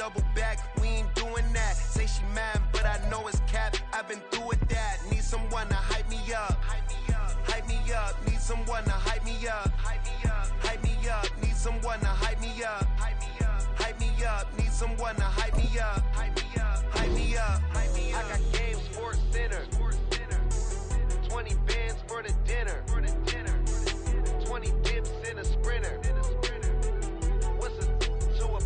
double back, we ain't doing that. Say she mad, but I know it's cap. I've been through with that. Need someone to hype me up. Hype me up. Need someone to hype me up. Hype me up. Need someone to hype me up. Hype me up. Need someone to hype me up. Hype me up. I got Game Sports Center. 20 bands for the dinner. 20 dips in a sprinter. What's a 2 up?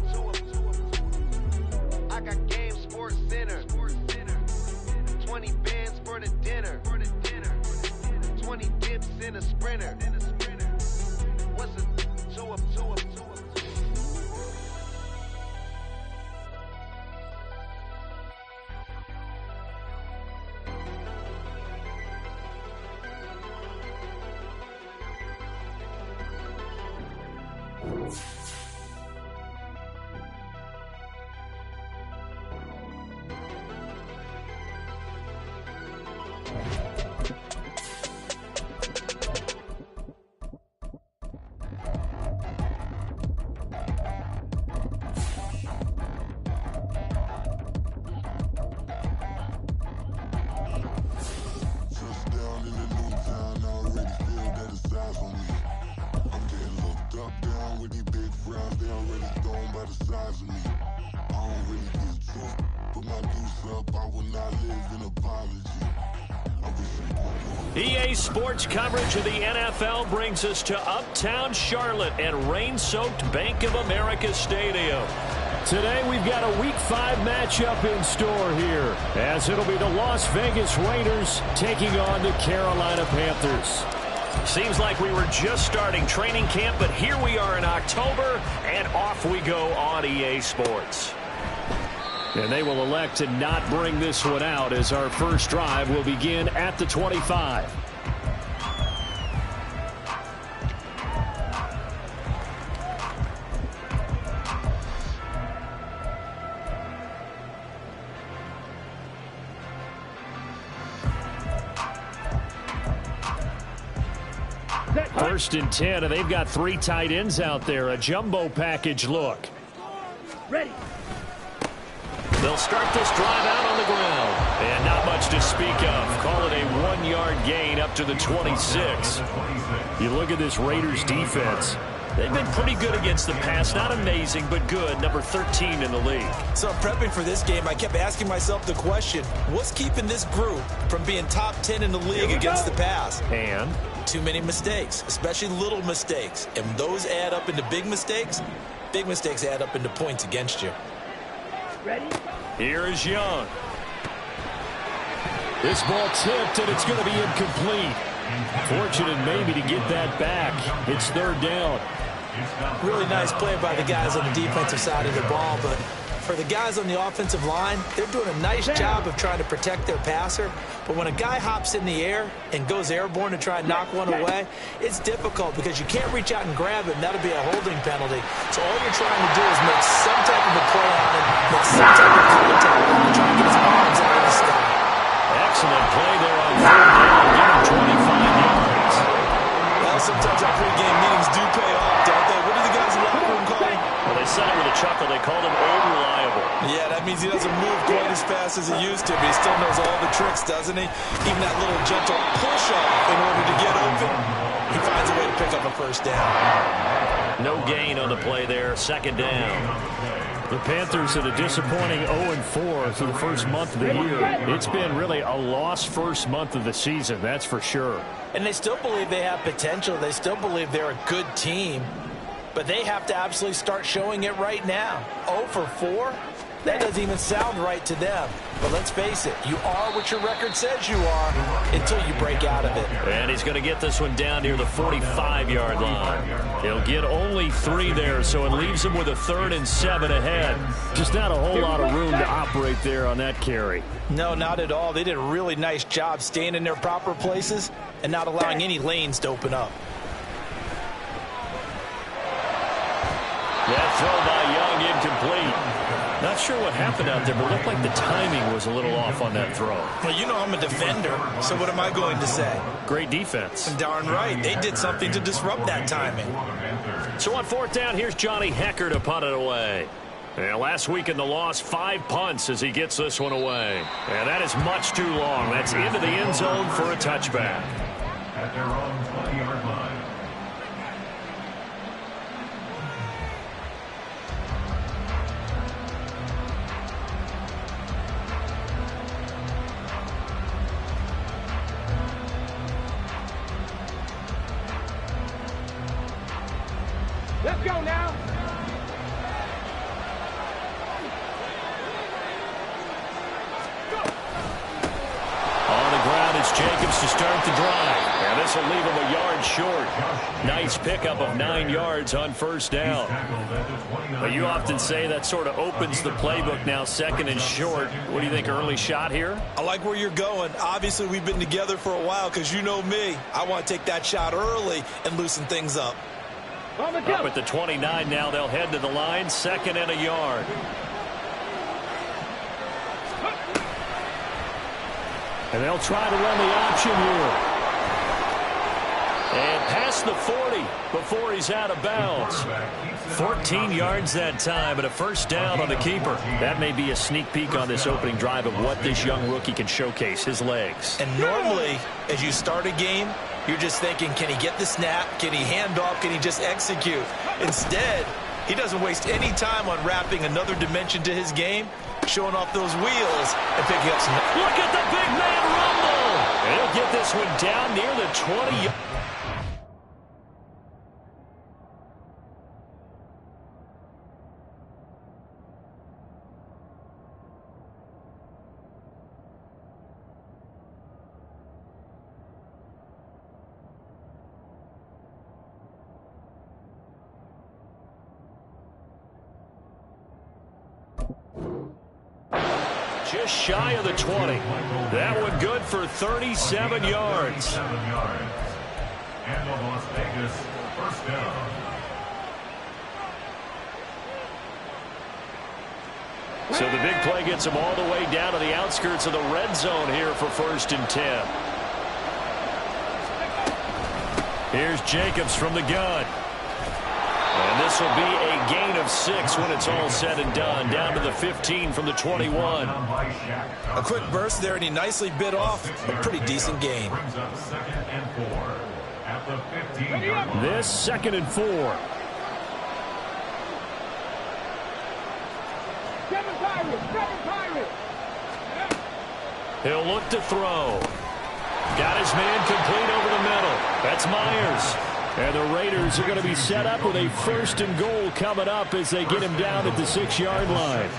I got Game Sports Center. 20 bands for the dinner. 20 dips in a sprinter. What's a 2 up? EA Sports coverage of the NFL brings us to Uptown Charlotte at rain-soaked Bank of America Stadium. Today we've got a Week 5 matchup in store here, as it'll be the Las Vegas Raiders taking on the Carolina Panthers. Seems like we were just starting training camp, but here we are in October, and off we go on EA Sports. And they will elect to not bring this one out, as our first drive will begin at the 25. First and 10, and they've got 3 tight ends out there. A jumbo package look. Ready. They'll start this drive out on the ground. And not much to speak of. Call it a 1-yard gain up to the 26. You look at this Raiders defense. They've been pretty good against the pass. Not amazing, but good. Number 13 in the league. So prepping for this game, I kept asking myself the question, what's keeping this group from being top 10 in the league against the pass? And? Too many mistakes, especially little mistakes. And those add up into big mistakes. Big mistakes add up into points against you. Ready? Here is Young. This ball tipped, and it's going to be incomplete. Fortunate maybe to get that back. It's third down. Really nice play by the guys on the defensive side of the ball, but for the guys on the offensive line, they're doing a nice job of trying to protect their passer. But when a guy hops in the air and goes airborne to try and knock one away, it's difficult because you can't reach out and grab it, and that'll be a holding penalty. So all you're trying to do is make some type of a play on him, make some type of contact and try and get his arms out of the sky. Excellent play there on third down. Give him 25 yards. Well, sometimes our pregame meetings do pay off, don't they? What do the guys in the locker room call him? Well, they said it with a chuckle. They called him old reliable. Yeah, that means he doesn't move quite as fast as he used to, but he still knows all the tricks, doesn't he? Even that little gentle push-up in order to get open, he finds a way to pick up a first down. No gain on the play there. Second down. The Panthers at a disappointing 0-4 through the first month of the year. It's been really a lost first month of the season, that's for sure. And they still believe they have potential. They still believe they're a good team. But they have to absolutely start showing it right now. 0-4? That doesn't even sound right to them. But let's face it, you are what your record says you are until you break out of it. And he's going to get this one down near the 45-yard line. He'll get only 3 there, so it leaves him with a 3rd and 7 ahead. Just not a whole lot of room to operate there on that carry. No, not at all. They did a really nice job staying in their proper places and not allowing any lanes to open up. That throw by Young incomplete. Not sure what happened out there, but it looked like the timing was a little off on that throw. Well, you know I'm a defender, so what am I going to say? Great defense. Darn right. They did something to disrupt that timing. So on 4th down, here's Johnny Hecker to punt it away. And last week in the loss, 5 punts as he gets this one away. And that is much too long. That's into the end zone for a touchback. At their own 20-yard line. Let's go now. On the ground, it's Jacobs to start the drive. And this will leave him a yard short. Nice pickup of 9 yards on first down. But you often say that sort of opens the playbook now, second and short. What do you think, early shot here? I like where you're going. Obviously, we've been together for a while because you know me. I want to take that shot early and loosen things up. Up at the 29 now, they'll head to the line, second and a yard. And they'll try to run the option here. And past the 40 before he's out of bounds. 14 yards that time, and a first down on the keeper. That may be a sneak peek on this opening drive of what this young rookie can showcase, his legs. And normally, as you start a game, you're just thinking, can he get the snap? Can he hand off? Can he just execute? Instead, he doesn't waste any time on wrapping another dimension to his game, showing off those wheels and picking up some. Look at the big man rumble. And he'll get this one down near the 20. Just shy of the 20. That one good for 37 yards. And on Las Vegas, first down. So the big play gets him all the way down to the outskirts of the red zone here for first and 10. Here's Jacobs from the gun. And this will be a gain of 6 when it's all said and done. Down to the 15 from the 21. A quick burst there, and he nicely bit off a pretty decent gain. Brings up second and 4 at the 15-yard line. This second and 4. Seven Pirates. He'll look to throw. Got his man complete over the middle. That's Myers. And the Raiders are going to be set up with a first and goal coming up as they get him down at the 6-yard line.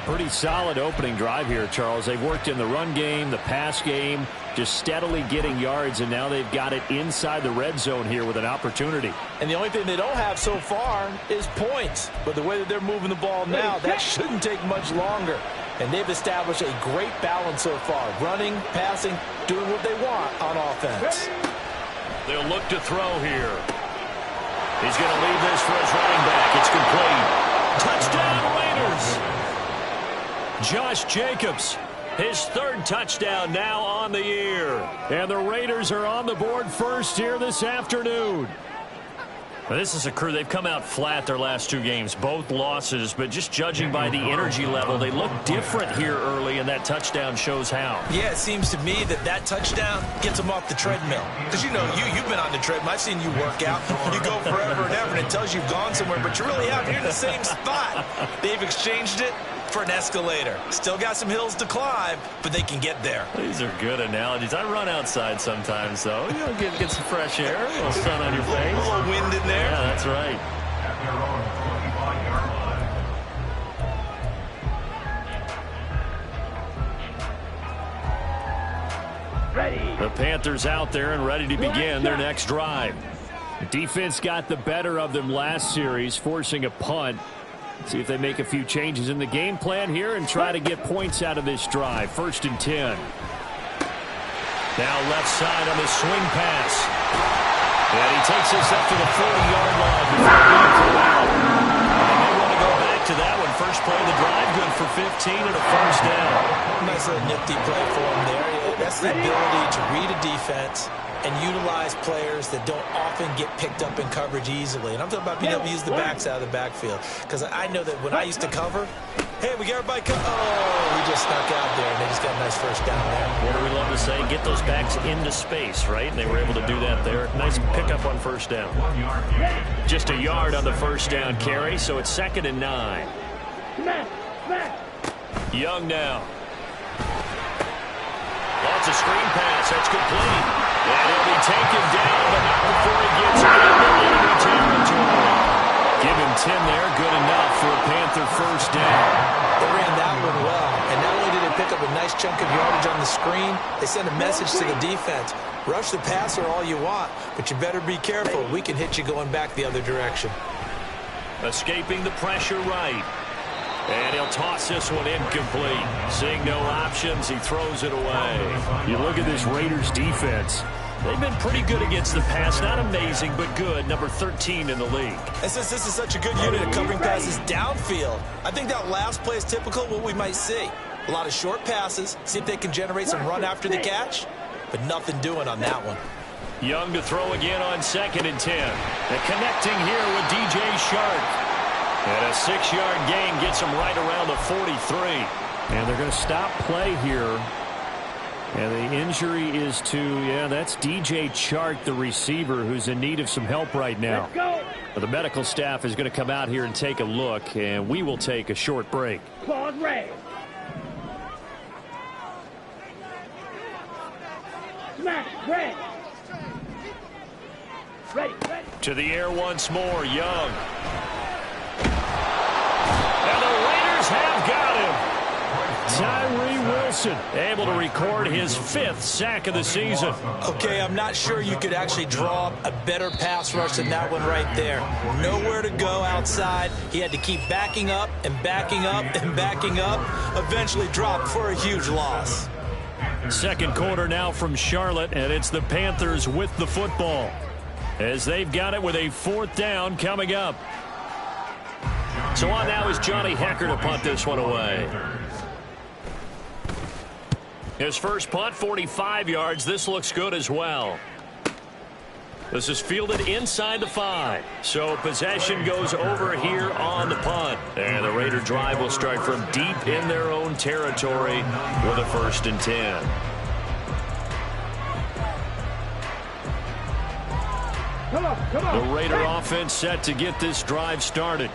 Pretty solid opening drive here, Charles. They've worked in the run game, the pass game, just steadily getting yards, and now they've got it inside the red zone here with an opportunity. And the only thing they don't have so far is points. But the way that they're moving the ball now, that shouldn't take much longer. And they've established a great balance so far. Running, passing, doing what they want on offense. They'll look to throw here. He's going to leave this for his running back. It's complete. Touchdown, Raiders. Josh Jacobs, his 3rd touchdown now on the year. And the Raiders are on the board first here this afternoon. Well, this is a crew. They've come out flat their last 2 games, both losses, but just judging by the energy level, they look different here early, and that touchdown shows how. Yeah, it seems to me that touchdown gets them off the treadmill. Because, you know, you've been on the treadmill. I've seen you work out. You go forever and ever, and it tells you you've gone somewhere, but you really haven't. You're in the same spot. They've exchanged it for an escalator. Still got some hills to climb, but they can get there. These are good analogies. I run outside sometimes, though. You know, get some fresh air, a little sun on your face. A little wind in there. Yeah, that's right. At their own 25-yard line. Ready. The Panthers out there and ready to begin their next drive. The defense got the better of them last series, forcing a punt. See if they make a few changes in the game plan here and try to get points out of this drive. First and 10. Now left side on the swing pass. And he takes this up to the 40-yard line before being thrown out. And they want to go back to that one. First play of the drive, good for 15 and a first down. Nice little nifty play for him there. That's the ability to read a defense and utilize players that don't often get picked up in coverage easily. And I'm talking about being able to use the backs out of the backfield. Because I know that when I used to cover, hey, we got everybody we just snuck out there, and they just got a nice first down there. What do we love to say? Get those backs into space, right? And they were able to do that there. Nice pickup on first down. Just a yard on the first down carry, so it's 2nd and 9. Young now. That's a screen pass. That's complete. And he'll be taken down, but not before he gets into enemy territory. Give him 10 there. Good enough for a Panther first down. They ran that one well. And not only did they pick up a nice chunk of yardage on the screen, they sent a message to the defense. Rush the passer all you want, but you better be careful. We can hit you going back the other direction. Escaping the pressure right. And he'll toss this one incomplete. Seeing no options, he throws it away. You look at this Raiders defense. They've been pretty good against the pass. Not amazing, but good. Number 13 in the league. And since this is such a good unit of covering passes downfield, I think that last play is typical of what we might see. A lot of short passes, see if they can generate some run after the catch, but nothing doing on that one. Young to throw again on 2nd and 10. And connecting here with DJ Shark. And a 6-yard gain gets him right around the 43. And they're going to stop play here. And the injury is to, that's DJ Chark, the receiver, who's in need of some help right now. But the medical staff is going to come out here and take a look, and we will take a short break. Claws red. Smash red. Ready. To the air once more, Young. And the Raiders have got him. Tyree Wilson able to record his 5th sack of the season. Okay, I'm not sure you could actually draw up a better pass rush than that one right there. Nowhere to go outside. He had to keep backing up and backing up and backing up. Eventually dropped for a huge loss. Second quarter now from Charlotte, and it's the Panthers with the football, as they've got it with a 4th down coming up. So on now is Johnny Hecker to punt this one away. His first punt, 45 yards. This looks good as well. This is fielded inside the 5. So possession goes over here on the punt. And the Raider drive will start from deep in their own territory with a 1st and 10. Come on. The Raider offense set to get this drive started.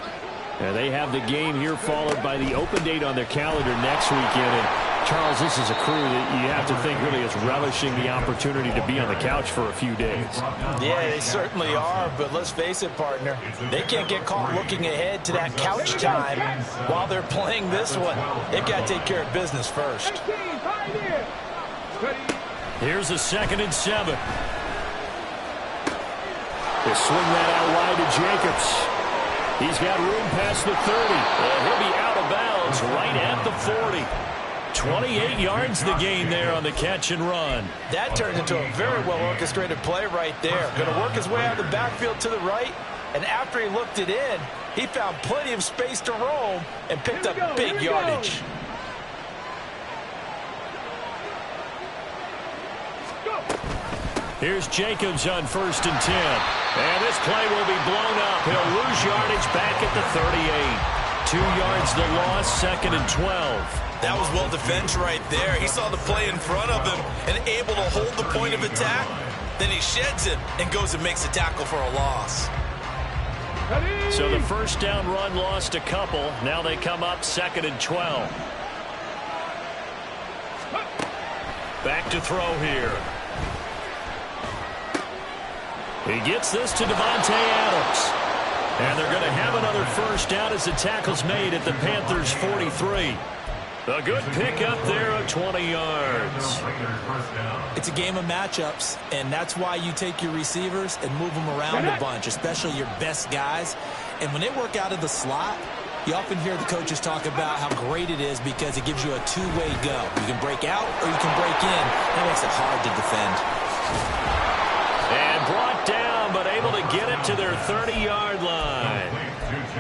And they have the game here followed by the open date on their calendar next weekend. And Charles, this is a crew that you have to think really is relishing the opportunity to be on the couch for a few days. Yeah, they certainly are, but let's face it, partner. They can't get caught looking ahead to that couch time while they're playing this one. They've got to take care of business first. Here's a 2nd and 7. They swing that out wide to Jacobs. He's got room past the 30. And he'll be out of bounds right at the 40. 28 yards the gain there on the catch and run. That turned into a very well-orchestrated play right there. Going to work his way out of the backfield to the right, and after he looked it in, he found plenty of space to roam and picked up big yardage. Here's Jacobs on 1st and 10. And this play will be blown up. He'll lose yardage back at the 38. 2 yards the loss, 2nd and 12. That was well defended right there. He saw the play in front of him and able to hold the point of attack. Then he sheds it and goes and makes a tackle for a loss. So the first down run lost a couple. Now they come up 2nd and 12. Back to throw here. He gets this to Devontae Adams. And they're going to have another first down as the tackle's made at the Panthers' 43. A good pickup there of 20 yards. It's a game of matchups, and that's why you take your receivers and move them around a bunch, especially your best guys. And when they work out of the slot, you often hear the coaches talk about how great it is because it gives you a two-way go. You can break out or you can break in. That makes it hard to defend. And brought down, but able to get it to their 30-yard line.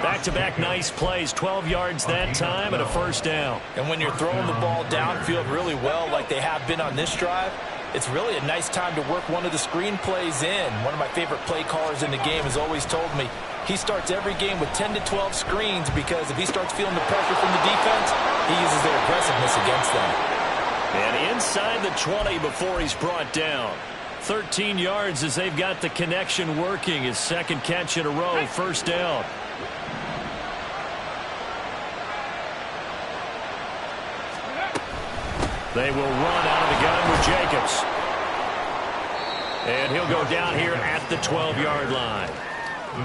Back-to-back nice plays, 12 yards that time and a first down. And when you're throwing the ball downfield really well like they have been on this drive, it's really a nice time to work one of the screen plays in. One of my favorite play callers in the game has always told me he starts every game with 10 to 12 screens because if he starts feeling the pressure from the defense, he uses their aggressiveness against them. And inside the 20 before he's brought down. 13 yards as they've got the connection working. His second catch in a row, first down. They will run out of the gun with Jacobs. And he'll go down here at the 12-yard line.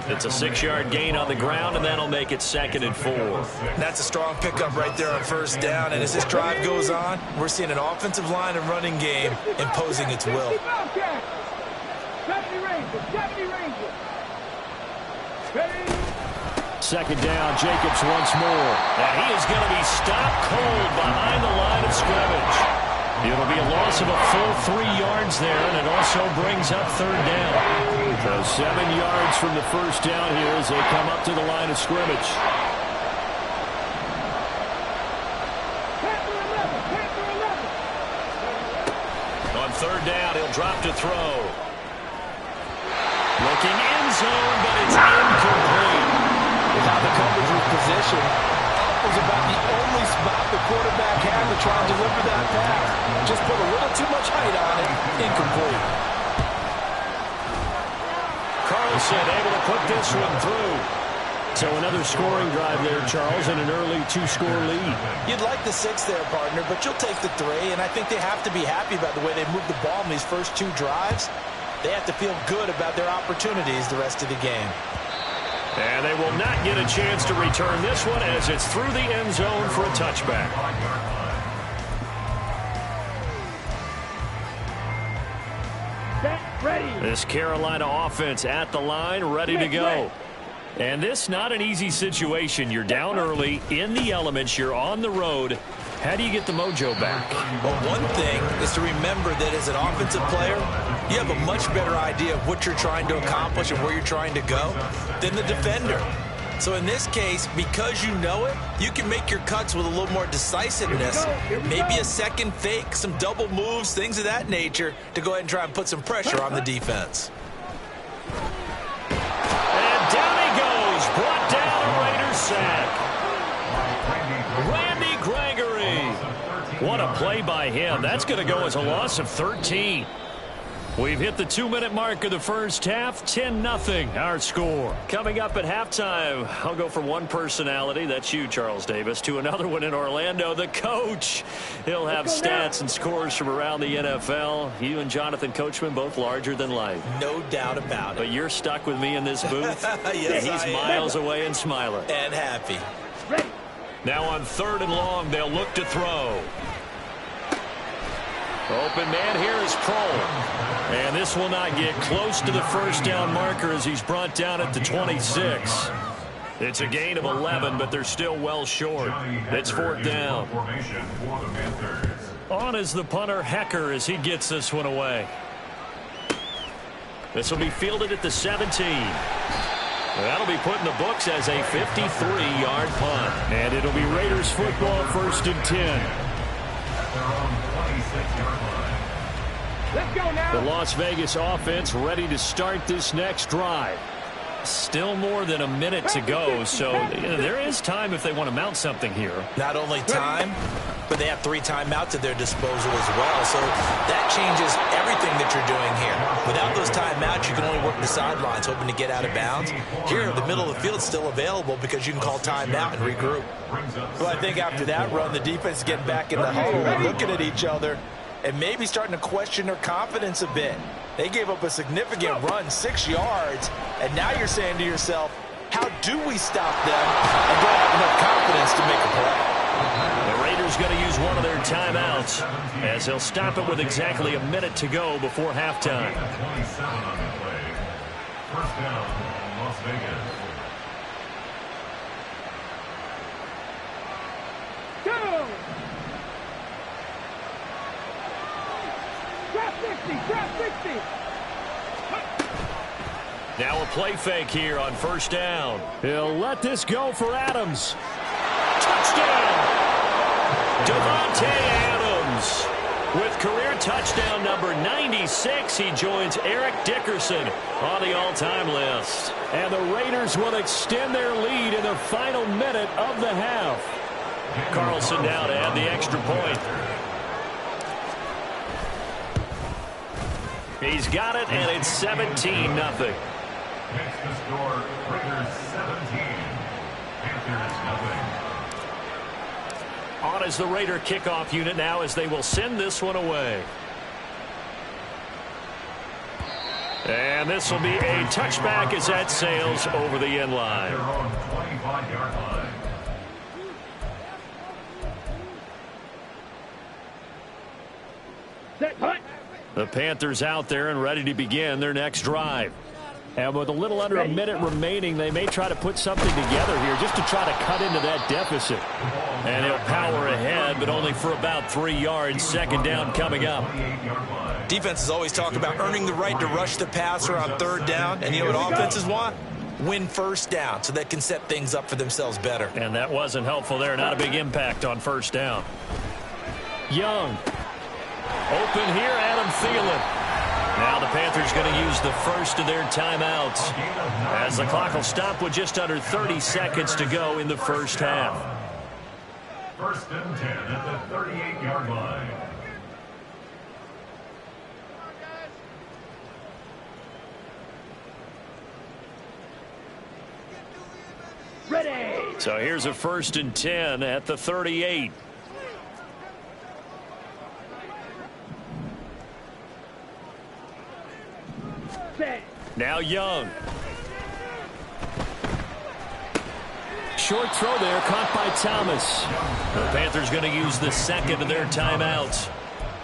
It's a 6-yard gain on the ground, and that'll make it 2nd and 4. That's a strong pickup right there on first down. And as this drive goes on, we're seeing an offensive line and running game imposing its will. Second down, Jacobs once more. And he is going to be stopped cold behind the line of scrimmage. It'll be a loss of a full 3 yards there, and it also brings up third down. So 7 yards from the first down here as they come up to the line of scrimmage. On third down, he'll drop to throw. Looking end zone, but it's incomplete. Without the coverage was positioned, up was about the only spot the quarterback had to try and deliver that pass. Just put a little too much height on it. Incomplete. Carlson able to put this one through. So another scoring drive there, Charles, and an early 2-score lead. You'd like the 6 there, partner, but you'll take the 3, and I think they have to be happy about the way they moved the ball in these first 2 drives. They have to feel good about their opportunities the rest of the game. And they will not get a chance to return this one as it's through the end zone for a touchback. This Carolina offense at the line, ready to go. And this not an easy situation. You're down early, in the elements, you're on the road. How do you get the mojo back? Well, one thing is to remember that as an offensive player, you have a much better idea of what you're trying to accomplish and where you're trying to go than the defender. So in this case, because you know it, you can make your cuts with a little more decisiveness. Maybe a second fake, some double moves, things of that nature to go ahead and try and put some pressure on the defense. And down he goes. Brought down a Raiders sack. Randy Gregory. What a play by him. That's going to go as a loss of 13. We've hit the 2-minute mark of the first half. 10-0 our score. Coming up at halftime, I'll go from one personality, that's you, Charles Davis, to another one in Orlando, the coach. He'll have stats and scores from around the NFL. You and Jonathan Coachman both larger than life. No doubt about it. But you're stuck with me in this booth. Yes, he's miles away and smiling. And happy. Now on 3rd and long, they'll look to throw. Open man here is Kroll. And this will not get close to the first down marker as he's brought down at the 26. It's a gain of 11, but they're still well short. It's 4th down. On is the punter, Hecker, as he gets this one away. This will be fielded at the 17. That'll be put in the books as a 53-yard punt. And it'll be Raiders football, 1st and 10. Let's go now. The Las Vegas offense ready to start this next drive. Still more than a minute to go, so there is time if they want to mount something here. Not only time, but they have 3 timeouts at their disposal as well. So that changes everything that you're doing here. Without those timeouts, you can only work the sidelines, hoping to get out of bounds. Here, the middle of the field is still available because you can call timeout and regroup. Well, I think after that run, the defense is getting back in the huddle and looking at each other and maybe starting to question their confidence a bit. They gave up a significant run, 6 yards, and now you're saying to yourself, how do we stop them and don't have enough confidence to make a play? The Raiders going to use one of their timeouts as they'll stop it with exactly a minute to go before halftime. 27 on the play. First down, Las Vegas. Go! Drop 60, drop 60. Now a play fake here on first down. He'll let this go for Adams. Touchdown! Devontae Adams. With career touchdown number 96, he joins Eric Dickerson on the all-time list. And the Raiders will extend their lead in the final minute of the half. Carlson now to add the extra point. He's got it, and it's 17-0. Makes the score Raiders 17, Panthers 0. On is the Raider kickoff unit now as they will send this one away. And this will be a touchback as that sails over the end line. Their own 25-yard line. Set, punt. The Panthers out there and ready to begin their next drive. And with a little under a minute remaining, they may try to put something together here just to try to cut into that deficit. And he'll power ahead, but only for about 3 yards. Second down coming up. Defenses always talk about earning the right to rush the passer on third down. And you know what offenses want? Win first down so they can set things up for themselves better. And that wasn't helpful there. Not a big impact on first down. Young. Open here, Adam Thielen. Now the Panthers going to use the first of their timeouts as the clock will stop with just under 30 seconds to go in the first half. First and 10 at the 38-yard line. Ready. So here's a first and 10 at the 38. Set. Now Young. Short throw there, caught by Thomas. The Panthers going to use the second of their timeouts.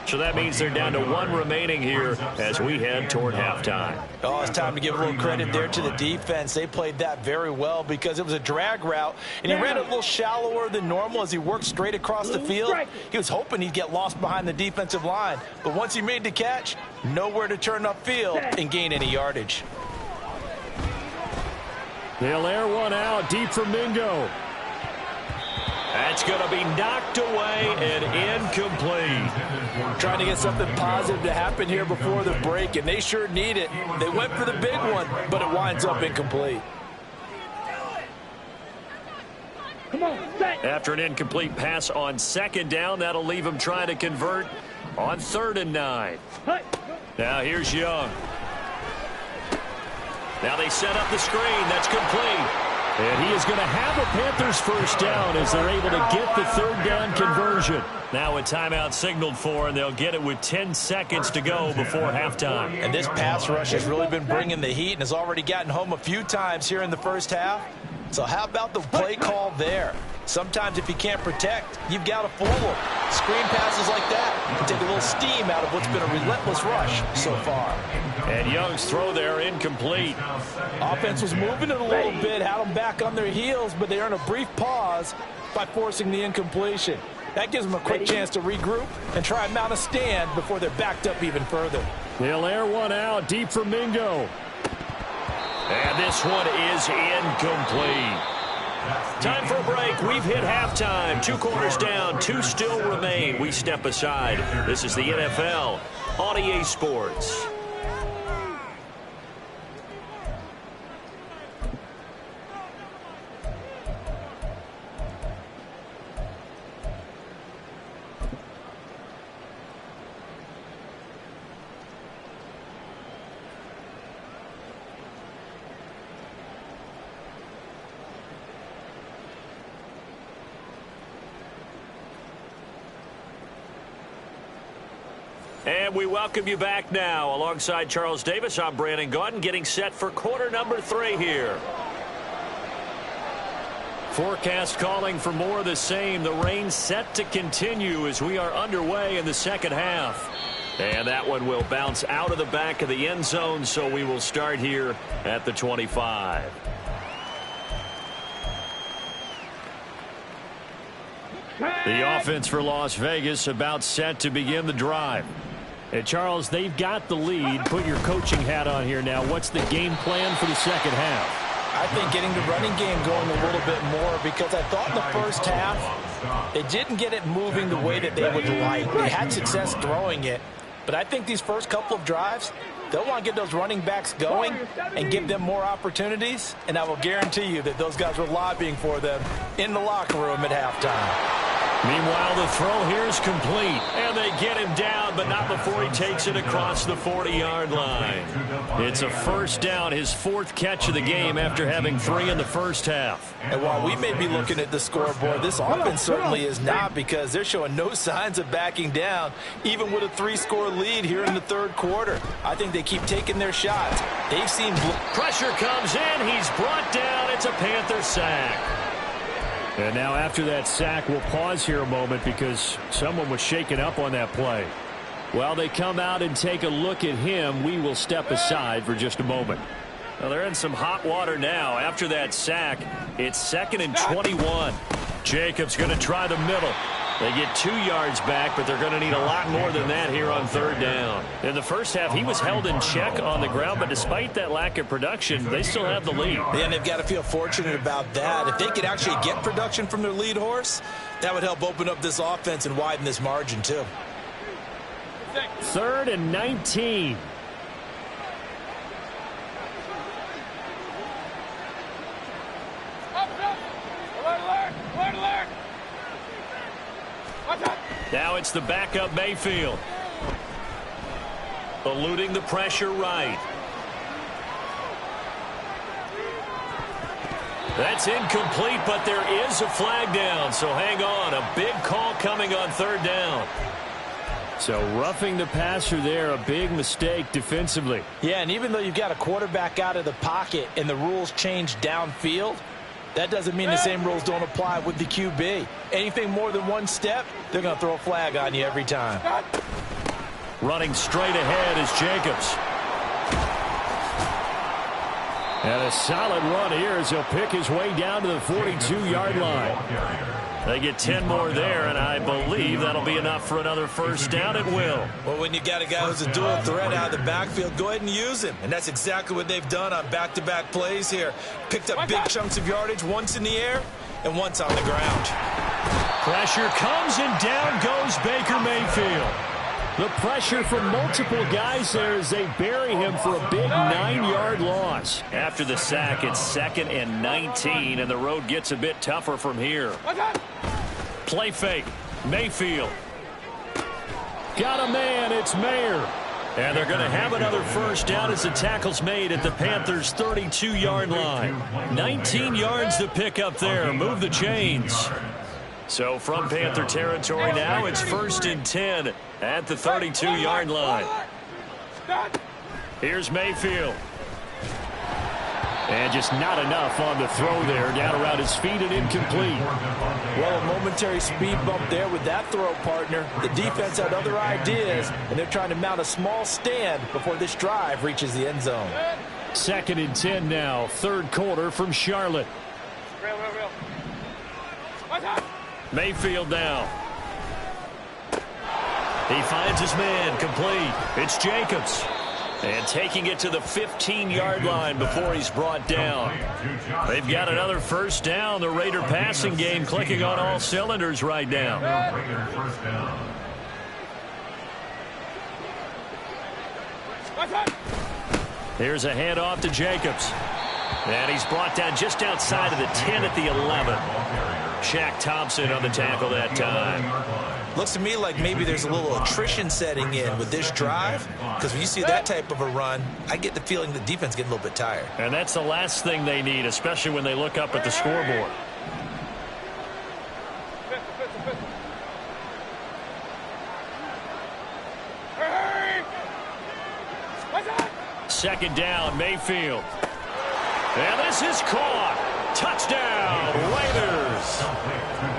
So that means they're down to 1 remaining here as we head toward halftime. Oh, it's time to give a little credit there to the defense. They played that very well because it was a drag route, and he ran a little shallower than normal as he worked straight across the field. He was hoping he'd get lost behind the defensive line, but once he made the catch, nowhere to turn upfield and gain any yardage. They'll air one out deep for Mingo. That's going to be knocked away and incomplete. Trying to get something positive to happen here before the break, and they sure need it. They went for the big one, but it winds up incomplete. Come on, set. After an incomplete pass on second down, that'll leave him trying to convert on 3rd and 9. Hut. Now here's Young. Now they set up the screen. That's complete. And he is going to have a Panthers first down as they're able to get the 3rd down conversion. Now a timeout signaled for, and they'll get it with 10 seconds to go before halftime. And this pass rush has really been bringing the heat and has already gotten home a few times here in the first half. So how about the play call there? Sometimes if you can't protect, you've got to fool them. Screen passes like that can take a little steam out of what's been a relentless rush so far. And Young's throw there incomplete. Offense was moving it a little bit, had them back on their heels, but they earned a brief pause by forcing the incompletion. That gives them a quick chance to regroup and try and mount a stand before they're backed up even further. They'll air one out deep for Mingo. And this one is incomplete. Time for a break. We've hit halftime. 2 quarters down, 2 still remain. We step aside. This is the NFL on EA Sports. And we welcome you back now. Alongside Charles Davis, I'm Brandon Gaudin, getting set for quarter number 3 here. Forecast calling for more of the same. The rain set to continue as we are underway in the second half. And that one will bounce out of the back of the end zone, so we will start here at the 25. The offense for Las Vegas about set to begin the drive. And Charles, they've got the lead. Put your coaching hat on here now. What's the game plan for the second half? I think getting the running game going a little bit more, because I thought in the first half they didn't get it moving the way that they would like. They had success throwing it, but I think these first couple of drives, they'll want to get those running backs going and give them more opportunities, and I will guarantee you that those guys were lobbying for them in the locker room at halftime. Meanwhile, the throw here is complete. And they get him down, but not before he takes it across the 40-yard line. It's a first down, his fourth catch of the game after having 3 in the first half. And while we may be looking at the scoreboard, this offense certainly is not, because they're showing no signs of backing down, even with a 3-score lead here in the third quarter. I think they keep taking their shots. They've seen... Pressure comes in. He's brought down. It's a Panther sack. And now after that sack, we'll pause here a moment because someone was shaken up on that play. While they come out and take a look at him, we will step aside for just a moment. Well, they're in some hot water now. After that sack, it's 2nd and 21. Jacobs going to try the middle. They get 2 yards back, but they're going to need a lot more than that here on third down. In the first half, he was held in check on the ground, but despite that lack of production, they still have the lead. And they've got to feel fortunate about that. If they could actually get production from their lead horse, that would help open up this offense and widen this margin too. 3rd and 19. Now it's the backup Mayfield. Eluding the pressure right. That's incomplete, but there is a flag down, so hang on. A big call coming on third down. So roughing the passer there, a big mistake defensively. Yeah, and even though you've got a quarterback out of the pocket and the rules change downfield, that doesn't mean the same rules don't apply with the QB. Anything more than one step, they're going to throw a flag on you every time. Running straight ahead is Jacobs. And a solid run here as he'll pick his way down to the 42-yard line. They get 10 more there, and I believe that'll be enough for another first down. It will. Well, when you got a guy who's a dual threat out of the backfield, go ahead and use him. And that's exactly what they've done on back-to-back plays here. Picked up big chunks of yardage, once in the air and once on the ground. Pressure comes, and down goes Baker Mayfield. The pressure from multiple guys there as they bury him for a big 9-yard loss. After the sack, it's 2nd and 19, and the road gets a bit tougher from here. Play fake. Mayfield. Got a man. It's Mayer. And they're going to have another first down as the tackle's made at the Panthers' 32-yard line. 19 yards to pick up there. Move the chains. So from Panther territory now, it's 1st and 10 at the 32-yard line. Here's Mayfield. And just not enough on the throw there. Down around his feet and incomplete. Well, a momentary speed bump there with that throw, partner. The defense had other ideas, and they're trying to mount a small stand before this drive reaches the end zone. 2nd and 10 now. Third quarter from Charlotte. Mayfield now. He finds his man, complete. It's Jacobs. And taking it to the 15-yard line before he's brought down. They've got another first down. The Raider passing game clicking on all cylinders right now. Here's a handoff to Jacobs. And he's brought down just outside of the 10 at the 11. Shaq Thompson on the tackle that time. Looks to me like maybe there's a little attrition setting in with this drive, because when you see that type of a run, I get the feeling the defense getting a little bit tired. And that's the last thing they need, especially when they look up at the scoreboard. Second down, Mayfield. And this is caught. Touchdown, Raiders.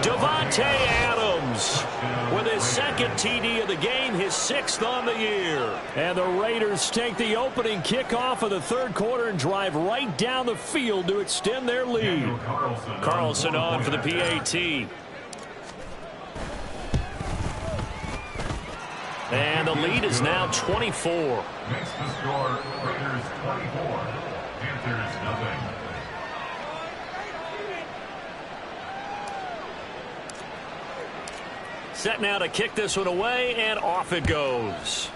Davante Adams with his 2nd TD of the game, his 6th on the year. And the Raiders take the opening kickoff of the third quarter and drive right down the field to extend their lead. Carlson on for the PAT. And the lead is now 24. Makes the score Raiders 24, Panthers nothing. Set now to kick this one away, and off it goes.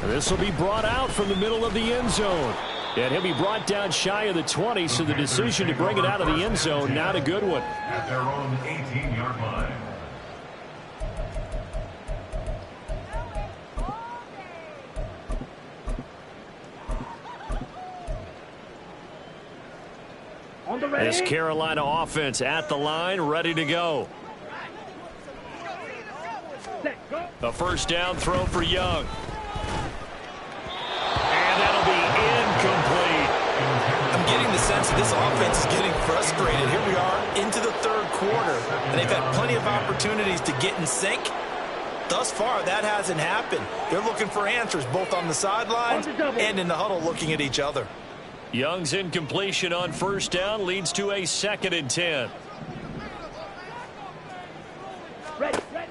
This will be brought out from the middle of the end zone. And he'll be brought down shy of the 20, so the decision to bring it out of the end zone, not a good one. At their own 18-yard line. On the ready. This Carolina offense at the line, ready to go. Set, go. A first down throw for Young. And that'll be incomplete. I'm getting the sense that this offense is getting frustrated. Here we are into the third quarter, and they've had plenty of opportunities to get in sync. Thus far, that hasn't happened. They're looking for answers both on the sidelines and in the huddle looking at each other. Young's incompletion on first down leads to a 2nd and 10. Ready, ready.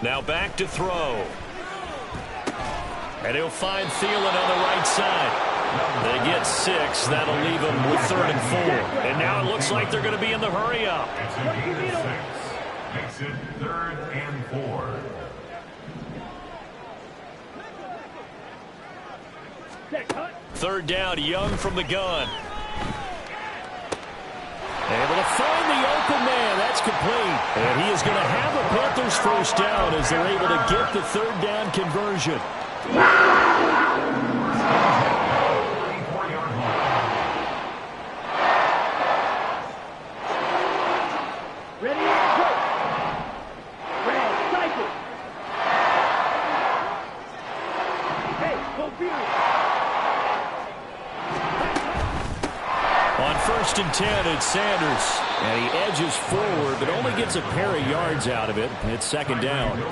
Now back to throw. And he'll find Thielen on the right side. They get 6. That'll leave them with 3rd and 4. And now it looks like they're going to be in the hurry up. It's a gain of 6. Makes it 3rd and 4. Set, cut. 3rd down, Young from the gun. Able to find the open man. That's complete. And he is going to have the Panthers first down as they're able to get the 3rd down conversion. 34-yard line. Ready, go. Red, cycle. Hey, go Beard. On 1st and 10, it's Sanders. And he edges forward, but only gets a pair of yards out of it. It's 2nd down.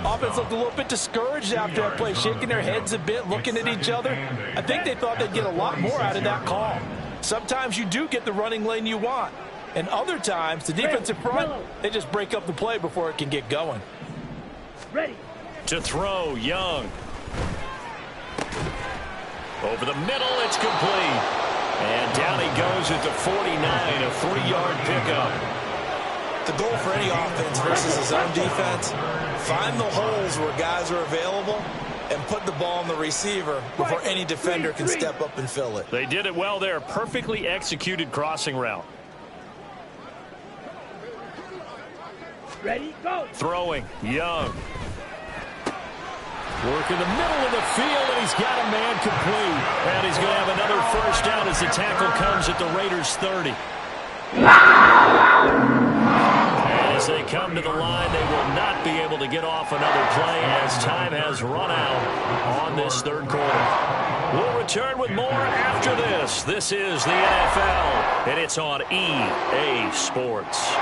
Offense looked a little bit discouraged after that play, shaking their heads a bit, looking at each other. I think they thought they'd get a lot more out of that call. Sometimes you do get the running lane you want, and other times the defensive front, they just break up the play before it can get going. Ready. To throw, Young. Over the middle, it's complete. And down he goes at the 49, a 3-yard pickup. The goal for any offense versus his own defense, find the holes where guys are available and put the ball on the receiver before any defender can step up and fill it. They did it well there. Perfectly executed crossing route. Ready, go. Throwing, Young. Work in the middle of the field, and he's got a man complete. And he's going to have another first down as the tackle comes at the Raiders' 30. And as they come to the line, they will not be able to get off another play as time has run out on this 3rd quarter. We'll return with more after this. This is the NFL, and it's on EA Sports.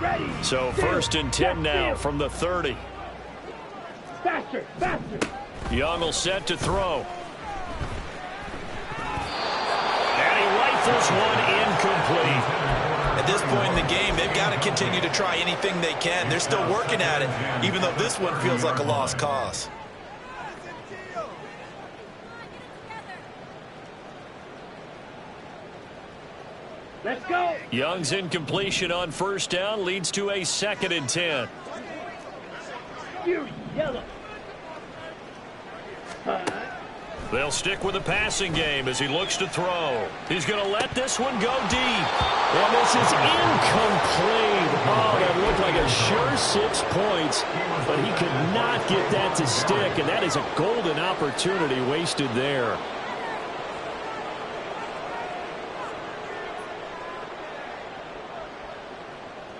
Ready. So 1st and 10 now from the 30. Faster, faster. Young will set to throw. And he rifles one incomplete. At this point in the game, they've got to continue to try anything they can. They're still working at it, even though this one feels like a lost cause. Let's go. Young's incompletion on first down leads to a 2nd and 10. Fury, yellow. They'll stick with the passing game as he looks to throw. He's going to let this one go deep. And this is incomplete. Oh, that looked like a sure 6 points, but he could not get that to stick, and that is a golden opportunity wasted there.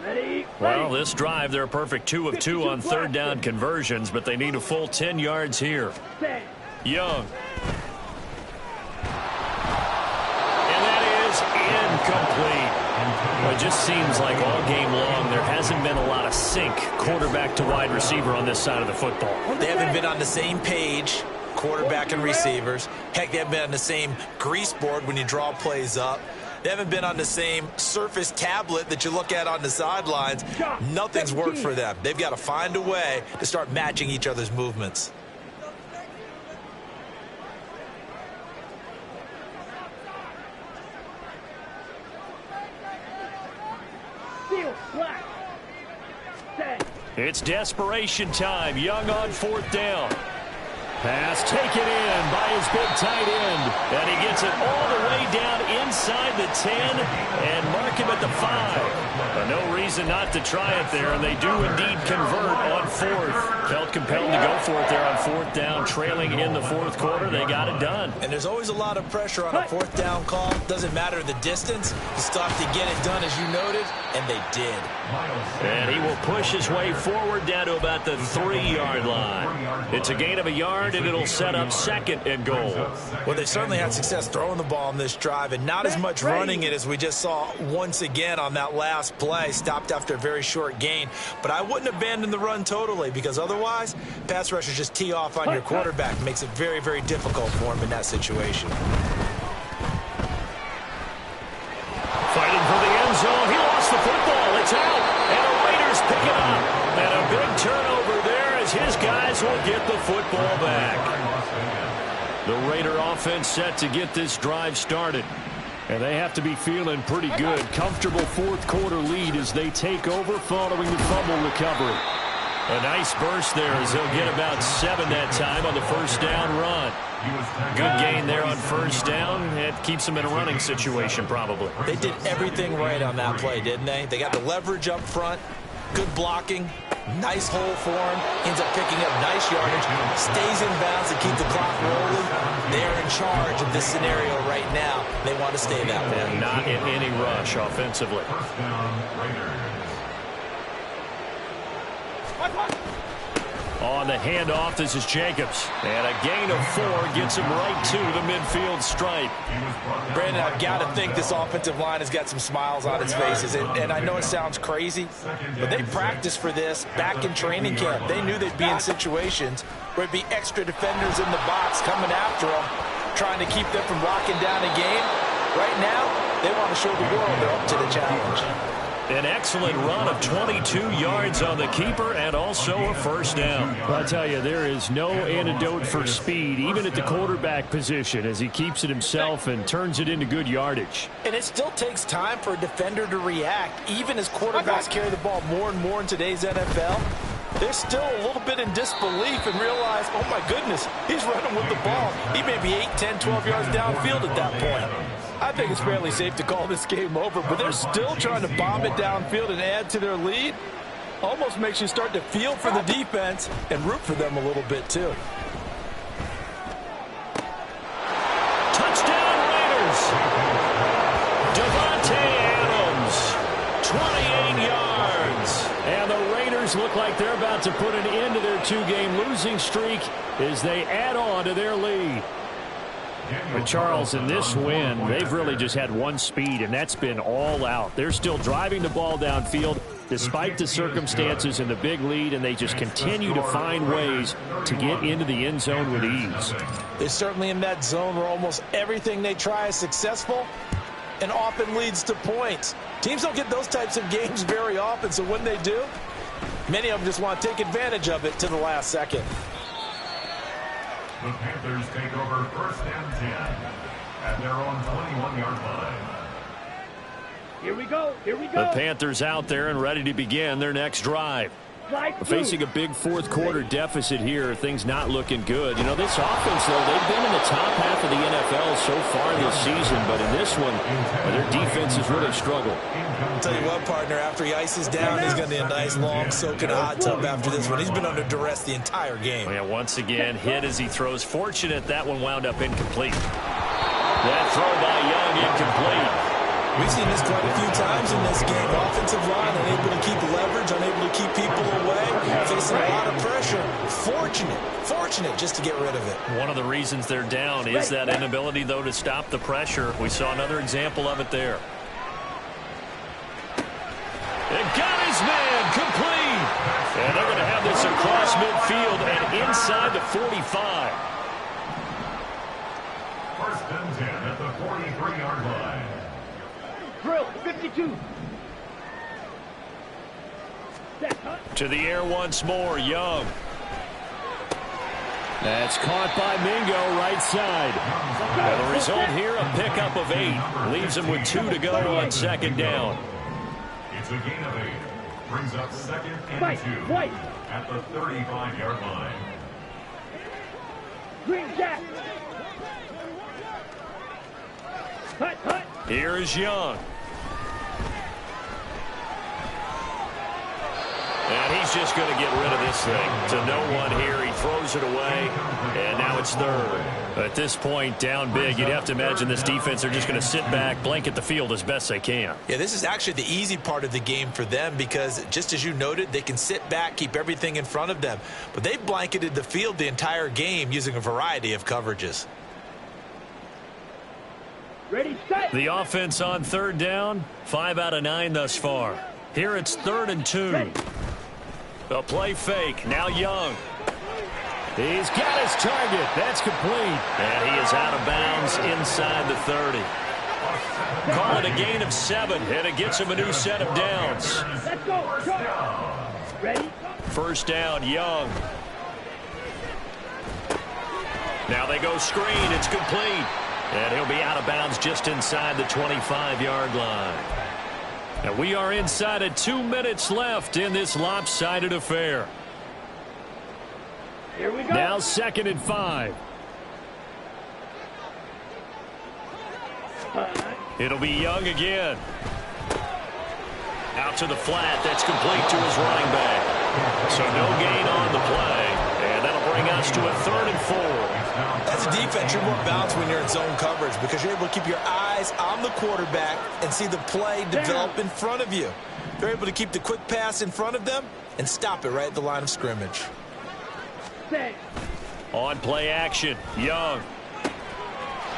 Ready, Well, this drive, they're a perfect 2 of 2 on 3rd down conversions, but they need a full 10 yards here. set. Young. And that is incomplete. Well, it just seems like all game long there hasn't been a lot of sync quarterback to wide receiver on this side of the football. They haven't been on the same page. quarterback and receivers. Heck, they haven't been on the same grease board when you draw plays up. They haven't been on the same Surface tablet that you look at on the sidelines. Nothing's worked for them. They've got to find a way to start matching each other's movements. It's desperation time. Young on fourth down. Pass taken in by his big tight end. And he gets it all the way down inside the 10 and mark him at the 5. But no reason not to try it there, and they do indeed convert on fourth. Felt compelled to go for it there on fourth down, trailing in the fourth quarter. They got it done. And there's always a lot of pressure on a fourth down call. Doesn't matter the distance. You stop to get it done, as you noted, and they did. And he will push his way forward down to about the 3-yard line. It's a gain of a yard, and it'll set up second and goal. Well, they certainly had success throwing the ball on this drive, and not as much running it as we just saw once again on that last play. Stopped after a very short gain. But I wouldn't abandon the run totally, because otherwise, pass rushers just tee off on your quarterback. Makes it very, very difficult for him in that situation. Fighting for the end zone. He lost the football. It's out. And the Raiders pick it up. And a big turnover there as his guys will get the football back. The Raider offense set to get this drive started. And they have to be feeling pretty good. Comfortable fourth quarter lead as they take over following the fumble recovery. A nice burst there as they'll get about 7 that time on the first down run. Good gain there on first down. It keeps them in a running situation probably. They did everything right on that play, didn't they? They got the leverage up front, good blocking, nice hole for him, ends up picking up nice yardage, stays in bounds to keep the clock rolling. They're in charge of this scenario right now. They want to stay that way. And not in any rush offensively. First down, Raiders. On the handoff, this is Jacobs. And a gain of 4 gets him right to the midfield stripe. Brandon, I've got to think this offensive line has got some smiles on its faces. And I know it sounds crazy, but they practiced for this back in training camp. They knew they'd be in situations where it'd be extra defenders in the box coming after them, trying to keep them from locking down a game. Right now, they want to show the world they're up to the challenge. An excellent run of 22 yards on the keeper and also a first down. I'll tell you, there is no antidote for speed, even at the quarterback position, as he keeps it himself and turns it into good yardage. And it still takes time for a defender to react, even as quarterbacks carry the ball more and more in today's NFL. They're still a little bit in disbelief and realize, oh my goodness, he's running with the ball. He may be 8, 10, 12 yards downfield at that point. I think it's fairly safe to call this game over, but they're still trying to bomb it downfield and add to their lead. Almost makes you start to feel for the defense and root for them a little bit too. Touchdown Raiders! Devontae Adams, 28 yards. And the Raiders look like they're about to put an end to their 2-game losing streak as they add on to their lead. But Charles, in this win, they've really just had one speed, and that's been all out. They're still driving the ball downfield despite the circumstances and the big lead, and they just continue to find ways to get into the end zone with ease. They're certainly in that zone where almost everything they try is successful and often leads to points. Teams don't get those types of games very often, so when they do, many of them just want to take advantage of it to the last second. The Panthers take over first and 10 at their own 21-yard line. Here we go. Here we go. The Panthers out there and ready to begin their next drive. Facing a big fourth quarter deficit here, things not looking good. You know, this offense, though, they've been in the top half of the NFL so far this season, but in this one, their defense has really struggled. I'll tell you what, partner, after he ices down, he's going to need a nice long soak in a hot tub after this one. He's been under duress the entire game. Yeah, once again, hit as he throws. Fortunate that one wound up incomplete. That throw by Young incomplete. We've seen this quite a few times in this game. Offensive line unable to keep leverage, unable to keep people away, facing a lot of pressure. Fortunate just to get rid of it. One of the reasons they're down is that inability, though, to stop the pressure. We saw another example of it there. And got his man complete. And they're going to have this across midfield and inside the 45. and 10 at the 43-yard line. Drill, 52. To the air once more, Young. That's caught by Mingo, right side. And the result here, a pickup of 8. Leaves him with 2 to go on second down. It's a gain of 8. Brings up second and 2 at the 35-yard line. Green Jack. Hut, hut. Here is Young. And he's just going to get rid of this thing. To no one here. He throws it away. And now it's third. At this point, down big, you'd have to imagine this defense are just going to sit back, blanket the field as best they can. Yeah, this is actually the easy part of the game for them because, just as you noted, they can sit back, keep everything in front of them. But they've blanketed the field the entire game using a variety of coverages. Ready, set. The offense on third down, 5 out of 9 thus far. Here it's 3rd and 2. The play fake. Now Young. He's got his target. That's complete. And he is out of bounds inside the 30. Call it a gain of 7, and it gets him a new set of downs. Let's go. Go. Ready? First down, Young. Now they go screen. It's complete. And he'll be out of bounds just inside the 25-yard line. And we are inside of 2 minutes left in this lopsided affair. Here we go. Now 2nd and 5. It'll be Young again. Out to the flat. That's complete to his running back. So no gain on the play. And that'll bring us to a 3rd and 4. As a defense, you're more balanced when you're in zone coverage because you're able to keep your eyes on the quarterback and see the play develop in front of you. They're able to keep the quick pass in front of them and stop it right at the line of scrimmage. Set. On play action, Young.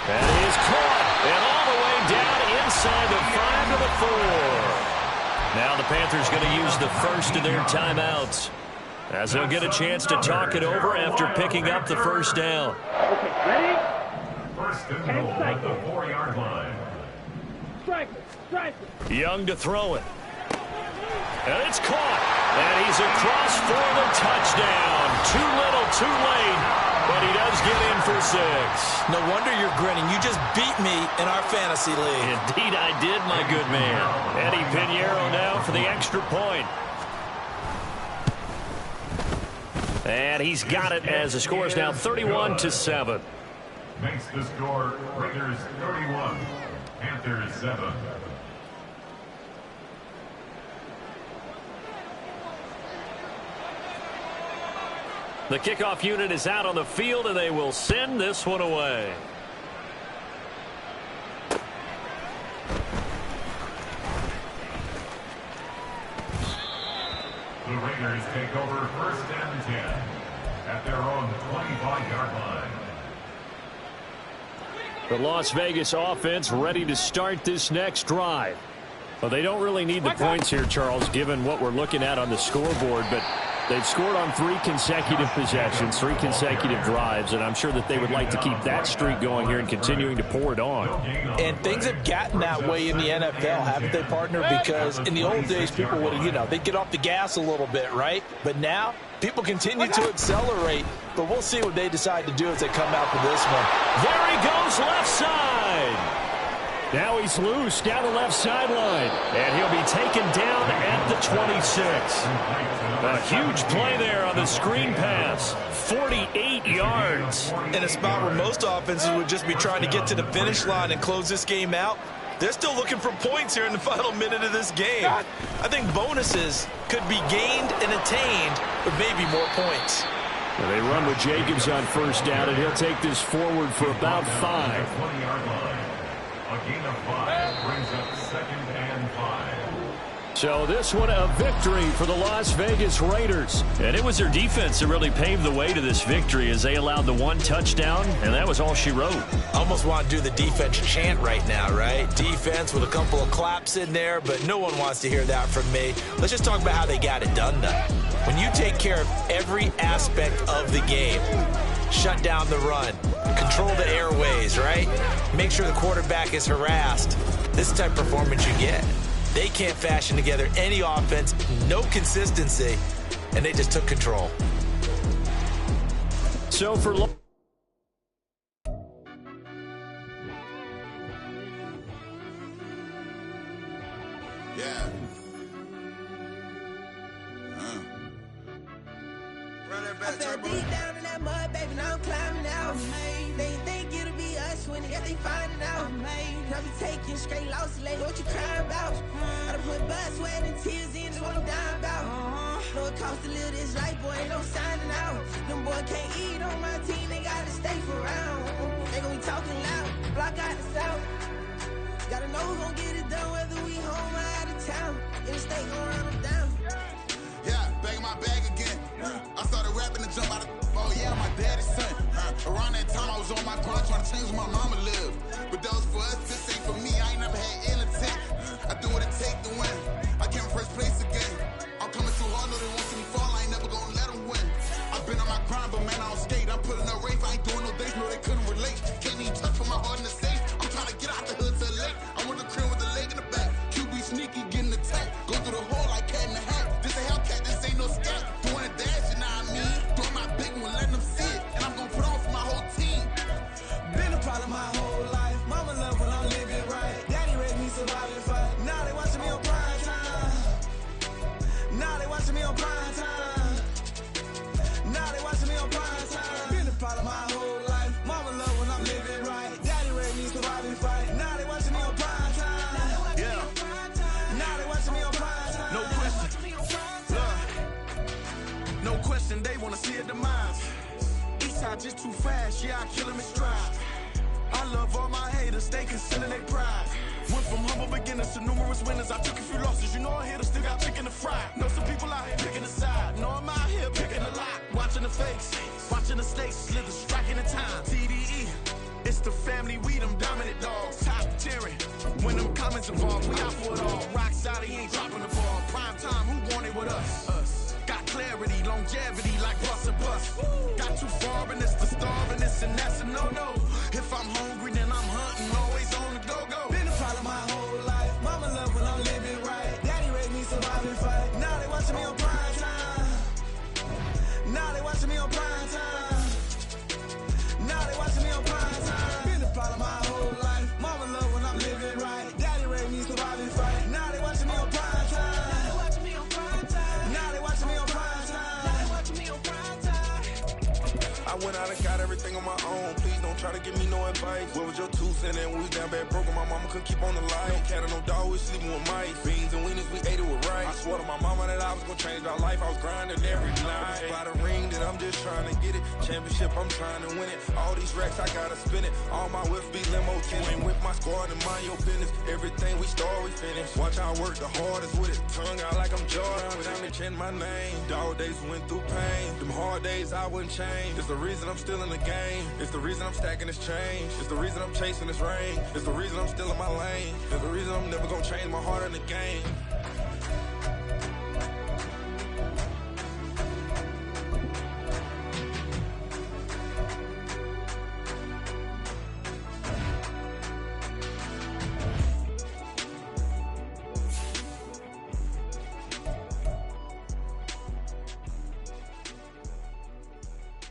That is caught. And all the way down inside the 5 to the 4. Now the Panthers going to use the first of their timeouts, as they'll get a chance to talk it over after picking up the first down. Okay, ready? First and goal at the 4-yard line. Striker. Young to throw it. And it's caught. And he's across for the touchdown. Too little, too late. But he does get in for 6. No wonder you're grinning. You just beat me in our fantasy league. Indeed I did, my good man. Eddie Pinheiro now for the extra point. And he's got it as the score is now 31-7. Makes the score Raiders 31, Panthers 7. The kickoff unit is out on the field, and they will send this one away. The Raiders take over 1st and 10 at their own 25-yard line. The Las Vegas offense ready to start this next drive. Well, they don't really need the points here, Charles, given what we're looking at on the scoreboard, but they've scored on 3 consecutive possessions, 3 consecutive drives, and I'm sure that they would like to keep that streak going here and continuing to pour it on. And things have gotten that way in the NFL, haven't they, partner? Because in the old days, people would, they'd get off the gas a little bit, right? But now, people continue to accelerate, but we'll see what they decide to do as they come out for this one. There he goes, left side. Now he's loose down the left sideline, and he'll be taken down at the 26. A huge play there on the screen pass. 48 yards. In a spot where most offenses would just be trying to get to the finish line and close this game out, they're still looking for points here in the final minute of this game. I think bonuses could be gained and attained, but maybe more points. Well, they run with Jacobs on first down, and he'll take this forward for about 5. 20-yard line. A gain of 5 brings up 2nd and 5. So this one a victory for the Las Vegas Raiders. And it was their defense that really paved the way to this victory as they allowed the 1 touchdown, and that was all she wrote. Almost want to do the defense chant right now, right? Defense with a couple of claps in there, but no one wants to hear that from me. Let's just talk about how they got it done, though. When you take care of every aspect of the game, shut down the run, control the airways, right? Make sure the quarterback is harassed. This is the type of performance you get. They can't fashion together any offense, no consistency, and they just took control. So for yeah. I fell deep down in that mud, baby, now I'm climbing out. They think it'll be us when they finding out. I be taking straight losses, lady, what you crying about? I done put blood, sweat, and tears in, that's what I'm dying about. Know it costs to live this life, boy, ain't no signing out. Them boys can't eat on my team, they gotta stay for round. They gon' be talking loud, block out the south. Gotta know who gon' get it done, whether we home or out of town. In the state gon' run them down. Yeah, back in my bag again. I started rapping and jump out of, oh yeah, my daddy's son. Around that time I was on my grind trying to change where my mama lived. But that was for us, this ain't for me, I ain't never had ill intent. I do what it take to win. I came in first place again. I'm coming too hard, know they want to see me fall, I ain't never gonna let them win. I've been on my grind, but man, I don't skate. I'm putting up race, I ain't doing no days, no they couldn't relate. Can't even touch for my heart in the safe. I'm trying to get out the hood to the lake. I'm with the crib with the leg in the back. QB sneaky, getting attacked. Go through the hole like cat in the hat. This a Hellcat, this ain't no scat. Doing a dash, you know what I mean? Doing my big one, letting them see it. And I'm gonna put on for my whole team. Been a problem my whole life. Mama love when I'm living right. Daddy raised me surviving fight. Now they watching me on prime time. Now they watching me on prime time. Now they watching me on prime time. Been a problem my whole life. Mama love when I'm living right. Daddy raised me surviving fight. Now they watching me on prime time. Yeah. Now they watching me on prime time. No question. Look. No question, they wanna see a demise. Eastside just too fast, yeah, I kill them in stride. I love all my haters, they concealing their pride. Went from humble beginners to numerous winners. I took a few losses, you know I hit them, still got chicken to fry. Know some people out here picking a side. Know I'm out here picking a lot. Watching the fakes, watching the stakes, slither, striking the time. TDE, it's the family, we them dominant dogs. Top tiering, when them comments involved, we out for it all. Rock side, he ain't dropping the ball. Prime time, who want it with us? Us. Got clarity, longevity, like bus and bus. Got too far and it's the starving, this and that's a no-no. If I'm hungry, then I'm hunting, always on the go-go. Been a problem my whole life. Mama love when I'm living right. Daddy raised me surviving fight. Now they watching me on prime time. Now they watching me on prime time. Now they watching me on prime time. Been a problem my whole life. Mama love when I'm living right. Daddy raised me surviving fight. Now they watching me on prime time. Now they watching me on prime time. Now they watching me on prime time. Now they watching me on prime time. I went out and got everything on my own. Please don't try to give me no advice. What was your 2 cents and we was down bad broke and my mama couldn't keep on the light. No cat or no dog, we sleeping with mice. Beans and wieners, we ate it with rice. I swore to my mama that I was gonna change my life. I was grinding every night. By the ring that I'm just trying to get it. Championship, I'm trying to win it. All these racks, I gotta spin it. All my whips be limo tinted. With my squad and mind your business. Everything we start, we finish. Watch how I work the hardest with it. Tongue out like I'm Jordan. Without me chanting my name. Dog days went through pain. Them hard days I wouldn't change. It's the reason I'm still in the game. It's the reason I'm stacking this change. It's the reason I'm chasing this rain. It's the reason I'm still in my lane. It's the reason I'm never gonna change my heart in the game.